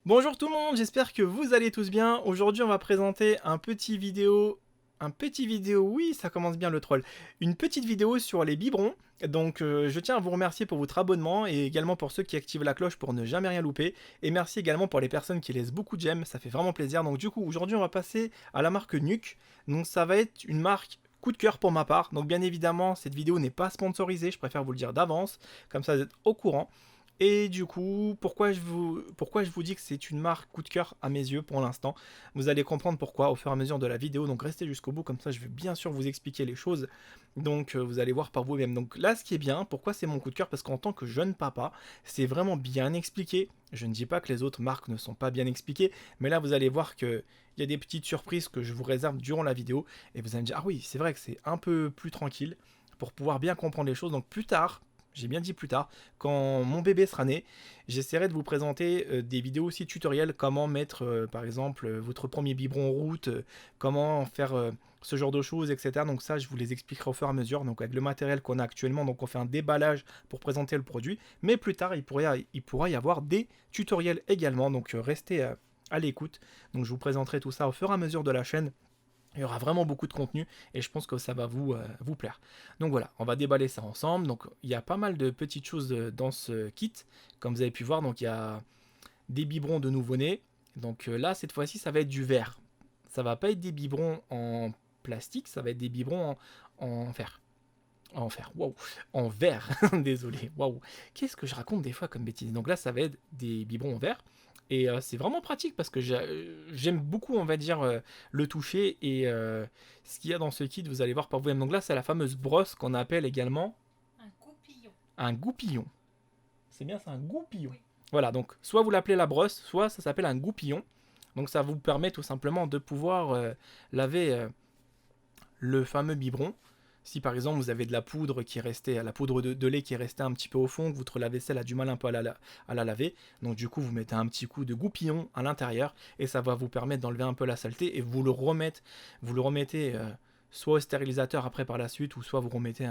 Bonjour tout le monde, j'espère que vous allez tous bien. Aujourd'hui, on va présenter un petit vidéo. Oui, ça commence bien le troll. Une petite vidéo sur les biberons. Donc, je tiens à vous remercier pour votre abonnement et également pour ceux qui activent la cloche pour ne jamais rien louper. Et merci également pour les personnes qui laissent beaucoup de j'aime, ça fait vraiment plaisir. Donc, du coup, aujourd'hui, on va passer à la marque Nuke. Donc, ça va être une marque coup de cœur pour ma part. Donc, bien évidemment, cette vidéo n'est pas sponsorisée, je préfère vous le dire d'avance. Comme ça, vous êtes au courant. Et du coup, pourquoi je vous dis que c'est une marque coup de cœur à mes yeux pour l'instant. Vous allez comprendre pourquoi au fur et à mesure de la vidéo, donc restez jusqu'au bout, comme ça je vais bien sûr vous expliquer les choses. Donc vous allez voir par vous-même. Donc là, ce qui est bien, pourquoi c'est mon coup de cœur? Parce qu'en tant que jeune papa, c'est vraiment bien expliqué. Je ne dis pas que les autres marques ne sont pas bien expliquées, mais là vous allez voir que il y a des petites surprises que je vous réserve durant la vidéo, et vous allez me dire, ah oui, c'est vrai que c'est un peu plus tranquille pour pouvoir bien comprendre les choses. Donc plus tard, j'ai bien dit plus tard, quand mon bébé sera né, j'essaierai de vous présenter des vidéos aussi tutoriels, comment mettre par exemple votre premier biberon en route, comment faire ce genre de choses, etc. Donc ça, je vous les expliquerai au fur et à mesure, donc avec le matériel qu'on a actuellement. Donc on fait un déballage pour présenter le produit, mais plus tard, il pourra y avoir des tutoriels également, donc restez à l'écoute. Donc je vous présenterai tout ça au fur et à mesure de la chaîne. Il y aura vraiment beaucoup de contenu et je pense que ça va vous plaire. Donc voilà, on va déballer ça ensemble. Donc il y a pas mal de petites choses dans ce kit, comme vous avez pu voir. Donc il y a des biberons de nouveau-né. Donc là, cette fois-ci, ça va être du verre. Ça va pas être des biberons en plastique, ça va être des biberons en fer. En fer, waouh, en verre, désolé, waouh. Qu'est-ce que je raconte des fois comme bêtise? Donc là, ça va être des biberons en verre. Et c'est vraiment pratique parce que j'aime beaucoup, on va dire, le toucher. Et ce qu'il y a dans ce kit, vous allez voir par vous-même. Donc là, c'est la fameuse brosse qu'on appelle également Un goupillon. un goupillon. C'est bien, c'est un goupillon. Oui. Voilà, donc soit vous l'appelez la brosse, soit ça s'appelle un goupillon. Donc ça vous permet tout simplement de pouvoir laver le fameux biberon. Si par exemple vous avez de la poudre qui est restée, la poudre de lait qui est restée un petit peu au fond, que votre lave-vaisselle a du mal un peu à la laver, donc du coup vous mettez un petit coup de goupillon à l'intérieur et ça va vous permettre d'enlever un peu la saleté et vous le remettez soit au stérilisateur après par la suite ou soit vous remettez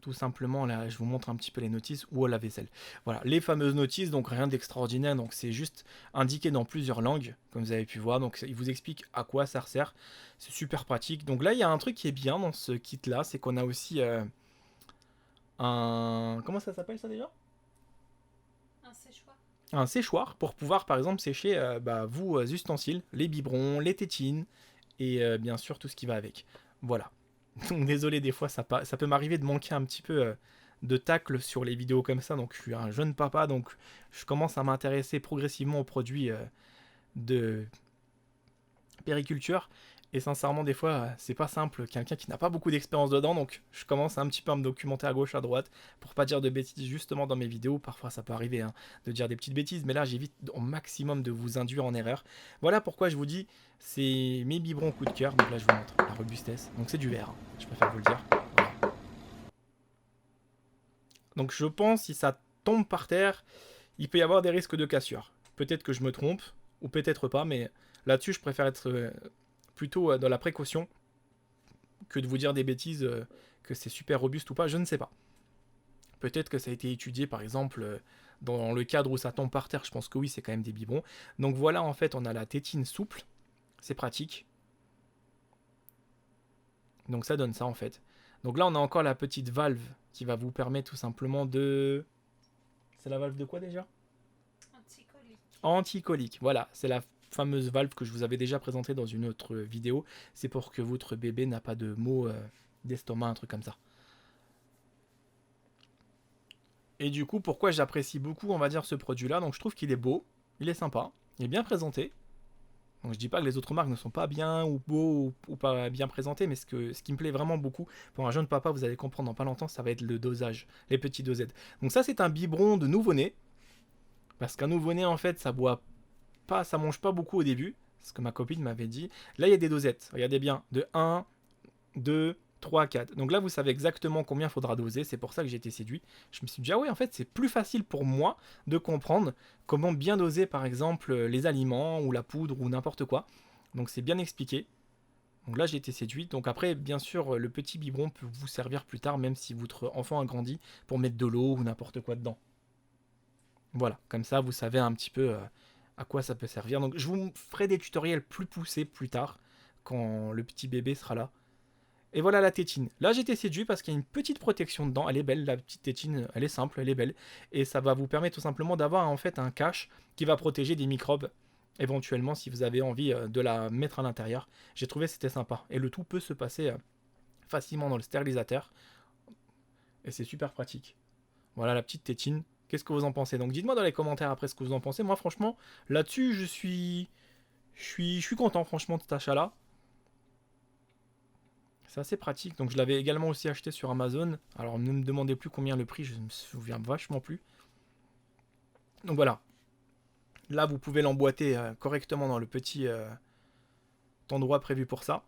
tout simplement, là, je vous montre un petit peu les notices ou à la vaisselle. Voilà, les fameuses notices, donc rien d'extraordinaire, donc c'est juste indiqué dans plusieurs langues, comme vous avez pu voir, donc il vous explique à quoi ça sert, c'est super pratique. Donc là, il y a un truc qui est bien dans ce kit-là, c'est qu'on a aussi un... Comment ça s'appelle ça déjà? Un séchoir. Un séchoir pour pouvoir, par exemple, sécher vos ustensiles, les biberons, les tétines, et bien sûr tout ce qui va avec. Voilà. Donc désolé, des fois ça peut m'arriver de manquer un petit peu de tacle sur les vidéos comme ça. Donc je suis un jeune papa, donc je commence à m'intéresser progressivement aux produits de périculture. Et sincèrement, des fois, c'est pas simple. Quelqu'un qui n'a pas beaucoup d'expérience dedans, donc je commence un petit peu à me documenter à gauche, à droite, pour pas dire de bêtises justement dans mes vidéos. Parfois, ça peut arriver de dire des petites bêtises, mais là, j'évite au maximum de vous induire en erreur. Voilà pourquoi je vous dis, c'est mes biberons coup de cœur. Donc là, je vous montre la robustesse. Donc c'est du verre, hein, je préfère vous le dire. Voilà. Donc je pense, si ça tombe par terre, il peut y avoir des risques de cassure. Peut-être que je me trompe, ou peut-être pas, mais là-dessus, je préfère être plutôt dans la précaution que de vous dire des bêtises, que c'est super robuste ou pas, je ne sais pas. Peut-être que ça a été étudié, par exemple, dans le cadre où ça tombe par terre, je pense que oui, c'est quand même des biberons. Donc voilà, en fait, on a la tétine souple, c'est pratique. Donc ça donne ça, en fait. Donc là, on a encore la petite valve qui va vous permettre tout simplement de... C'est la valve de quoi déjà? Anticolique. Anticolique, voilà, c'est la fameuse valve que je vous avais déjà présentée dans une autre vidéo. C'est pour que votre bébé n'a pas de maux d'estomac, un truc comme ça. Et du coup, pourquoi j'apprécie beaucoup, on va dire, ce produit-là? Donc je trouve qu'il est beau, il est sympa, il est bien présenté. Donc je dis pas que les autres marques ne sont pas bien ou beaux ou pas bien présentés, mais ce qui me plaît vraiment beaucoup pour un jeune papa, vous allez comprendre dans pas longtemps, ça va être le dosage, les petits dosettes. Donc ça c'est un biberon de nouveau-né, parce qu'un nouveau-né en fait ça boit pas, ça mange pas beaucoup au début, ce que ma copine m'avait dit. Là il y a des dosettes, regardez bien, de 1, 2, 3, 4. Donc là, vous savez exactement combien il faudra doser. C'est pour ça que j'ai été séduit. Je me suis dit, ah oui, en fait, c'est plus facile pour moi de comprendre comment bien doser, par exemple, les aliments ou la poudre ou n'importe quoi. Donc c'est bien expliqué. Donc là, j'ai été séduit. Donc après, bien sûr, le petit biberon peut vous servir plus tard, même si votre enfant a grandi, pour mettre de l'eau ou n'importe quoi dedans. Voilà, comme ça vous savez un petit peu à quoi ça peut servir. Donc je vous ferai des tutoriels plus poussés plus tard, quand le petit bébé sera là. Et voilà la tétine. Là j'étais séduit parce qu'il y a une petite protection dedans, elle est belle, la petite tétine, elle est simple, elle est belle. Et ça va vous permettre tout simplement d'avoir en fait un cache qui va protéger des microbes, éventuellement si vous avez envie de la mettre à l'intérieur. J'ai trouvé que c'était sympa. Et le tout peut se passer facilement dans le stérilisateur. Et c'est super pratique. Voilà la petite tétine. Qu'est-ce que vous en pensez? Donc dites-moi dans les commentaires après ce que vous en pensez. Moi franchement, là-dessus je suis content franchement de cet achat-là. C'est assez pratique. Donc je l'avais également aussi acheté sur Amazon. Alors ne me demandez plus combien le prix, je me souviens vachement plus. Donc voilà. Là vous pouvez l'emboîter correctement dans le petit endroit prévu pour ça.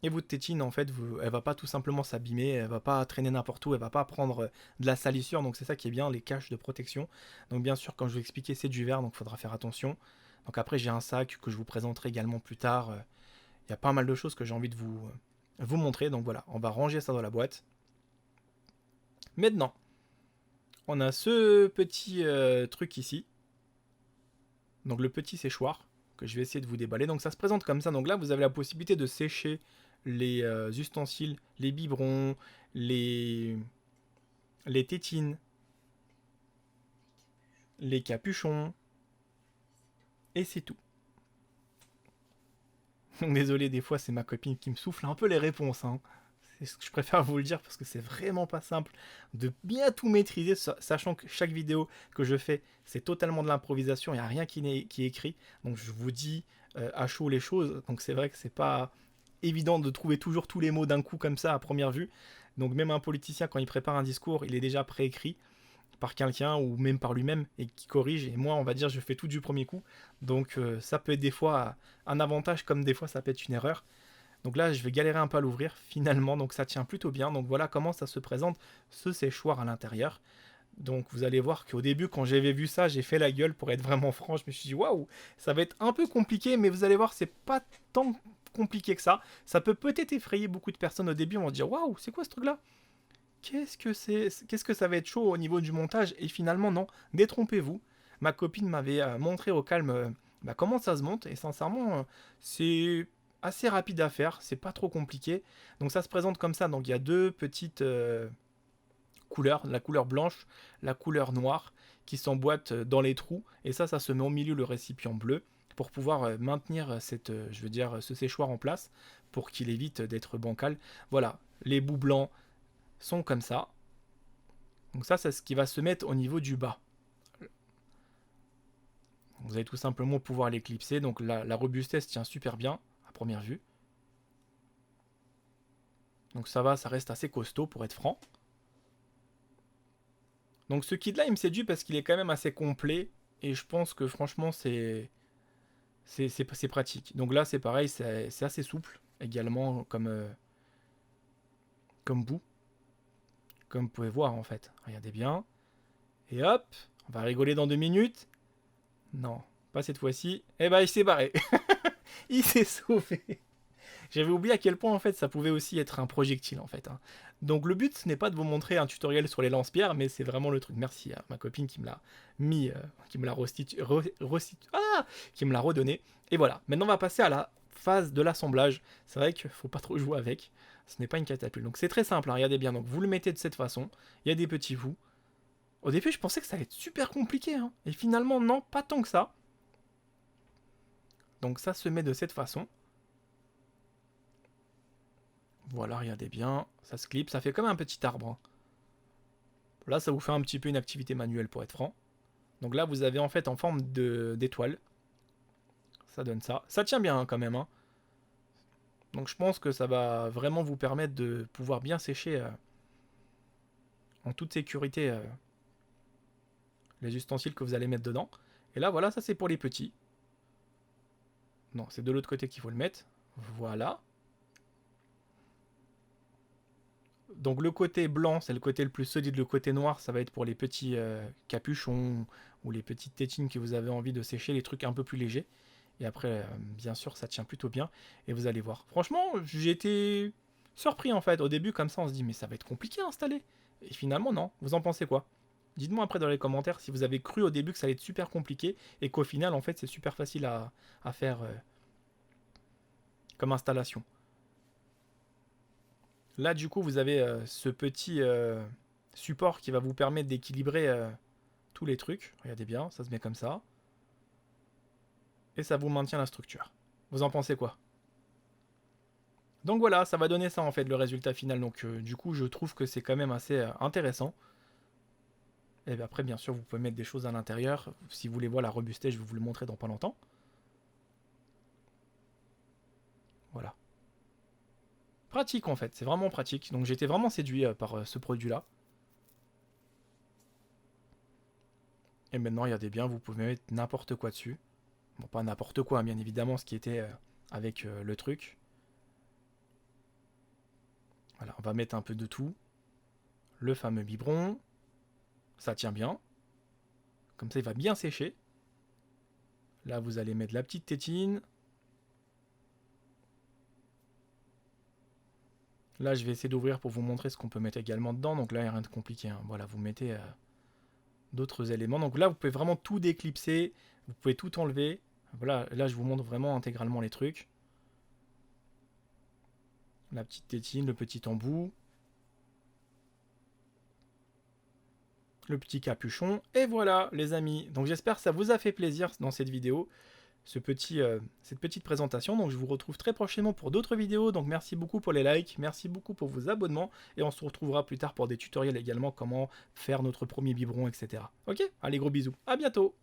Et votre tétine en fait, elle va pas tout simplement s'abîmer, elle va pas traîner n'importe où, elle va pas prendre de la salissure. Donc c'est ça qui est bien, les caches de protection. Donc bien sûr, comme je vous expliquais, c'est du verre, donc il faudra faire attention. Donc après j'ai un sac que je vous présenterai également plus tard. Il y a pas mal de choses que j'ai envie de vous montrer. Donc voilà, on va ranger ça dans la boîte. Maintenant, on a ce petit truc ici. Donc le petit séchoir que je vais essayer de vous déballer. Donc ça se présente comme ça. Donc là, vous avez la possibilité de sécher les ustensiles, les biberons, les tétines, les capuchons. Et c'est tout. Désolé, des fois, c'est ma copine qui me souffle un peu les réponses. Hein. Je préfère vous le dire parce que c'est vraiment pas simple de bien tout maîtriser, sachant que chaque vidéo que je fais, c'est totalement de l'improvisation, il n'y a rien qui est écrit. Donc je vous dis à chaud les choses. Donc c'est vrai que c'est pas évident de trouver toujours tous les mots d'un coup comme ça à première vue. Donc même un politicien, quand il prépare un discours, il est déjà préécrit par quelqu'un ou même par lui-même et qui corrige. Et moi, on va dire, je fais tout du premier coup. Donc ça peut être des fois un avantage comme des fois ça peut être une erreur. Donc là, je vais galérer un peu à l'ouvrir finalement, donc ça tient plutôt bien. Donc voilà comment ça se présente, ce séchoir à l'intérieur. Donc vous allez voir qu'au début, quand j'avais vu ça, j'ai fait la gueule pour être vraiment franc. Je me suis dit, waouh, ça va être un peu compliqué, mais vous allez voir, c'est pas tant compliqué que ça. Ça peut peut-être effrayer beaucoup de personnes au début, on va se dire, waouh, c'est quoi ce truc-là? Qu'est-ce que c'est? Qu'est-ce que ça va être chaud au niveau du montage? Et finalement, non, détrompez-vous. Ma copine m'avait montré au calme comment ça se monte, et sincèrement, c'est assez rapide à faire, c'est pas trop compliqué. Donc ça se présente comme ça, donc il y a deux petites couleurs, la couleur blanche, la couleur noire, qui s'emboîtent dans les trous, et ça se met au milieu le récipient bleu, pour pouvoir maintenir je veux dire, ce séchoir en place, pour qu'il évite d'être bancal. Voilà, les bouts blancs sont comme ça. Donc ça, c'est ce qui va se mettre au niveau du bas. Vous allez tout simplement pouvoir l'éclipser. Donc la robustesse tient super bien à première vue. Donc ça va, ça reste assez costaud pour être franc. Donc ce kit là, il me séduit parce qu'il est quand même assez complet. Et je pense que franchement, c'est pratique. Donc là, c'est pareil, c'est assez souple également comme bout. Comme vous pouvez voir en fait. Regardez bien. Et hop, on va rigoler dans 2 minutes. Non, pas cette fois-ci. Eh ben, il s'est barré. Il s'est sauvé. J'avais oublié à quel point en fait ça pouvait aussi être un projectile en fait. Hein. Donc le but ce n'est pas de vous montrer un tutoriel sur les lance-pierres, mais c'est vraiment le truc. Merci à ma copine qui me l'a mis, qui me l'a qui me l'a redonné. Et voilà. Maintenant on va passer à la phase de l'assemblage. C'est vrai qu'il faut pas trop jouer avec. Ce n'est pas une catapulte. Donc c'est très simple. Hein, regardez bien. Donc vous le mettez de cette façon. Il y a des petits bouts. Au début je pensais que ça allait être super compliqué. Hein. Et finalement non, pas tant que ça. Donc ça se met de cette façon. Voilà, regardez bien, ça se clip, ça fait comme un petit arbre. Hein. Là, ça vous fait un petit peu une activité manuelle pour être franc. Donc là, vous avez en fait en forme d'étoile. Ça donne ça. Ça tient bien hein, quand même. Hein. Donc je pense que ça va vraiment vous permettre de pouvoir bien sécher en toute sécurité les ustensiles que vous allez mettre dedans. Et là, voilà, ça c'est pour les petits. Non, c'est de l'autre côté qu'il faut le mettre. Voilà. Donc le côté blanc, c'est le côté le plus solide. Le côté noir, ça va être pour les petits capuchons ou les petites tétines que vous avez envie de sécher, les trucs un peu plus légers. Et après, bien sûr, ça tient plutôt bien. Et vous allez voir. Franchement, j'ai été surpris en fait. Au début, comme ça, on se dit, mais ça va être compliqué à installer. Et finalement, non. Vous en pensez quoi? Dites-moi après dans les commentaires si vous avez cru au début que ça allait être super compliqué et qu'au final, en fait, c'est super facile à faire comme installation. Là, du coup, vous avez ce petit support qui va vous permettre d'équilibrer tous les trucs. Regardez bien, ça se met comme ça. Et ça vous maintient la structure. Vous en pensez quoi? Donc voilà, ça va donner ça en fait, le résultat final. Donc du coup, je trouve que c'est quand même assez intéressant. Et bien après, bien sûr, vous pouvez mettre des choses à l'intérieur. Si vous voulez voir la robustesse, je vais vous le montrer dans pas longtemps. Voilà. Pratique en fait, c'est vraiment pratique. Donc j'étais vraiment séduit par ce produit-là. Et maintenant, regardez bien, vous pouvez mettre n'importe quoi dessus. Bon, pas n'importe quoi, bien évidemment, ce qui était avec le truc. Voilà, on va mettre un peu de tout. Le fameux biberon. Ça tient bien. Comme ça, il va bien sécher. Là, vous allez mettre la petite tétine. Là, je vais essayer d'ouvrir pour vous montrer ce qu'on peut mettre également dedans. Donc là, il n'y a rien de compliqué, hein. Voilà, vous mettez d'autres éléments. Donc là, vous pouvez vraiment tout déclipser. Vous pouvez tout enlever. Voilà, là, je vous montre vraiment intégralement les trucs. La petite tétine, le petit embout. Le petit capuchon. Et voilà, les amis. Donc j'espère que ça vous a fait plaisir dans cette vidéo. Cette petite présentation. Donc je vous retrouve très prochainement pour d'autres vidéos. Donc merci beaucoup pour les likes, merci beaucoup pour vos abonnements. Et on se retrouvera plus tard pour des tutoriels également, comment faire notre premier biberon, etc. Ok? Allez, gros bisous. À bientôt.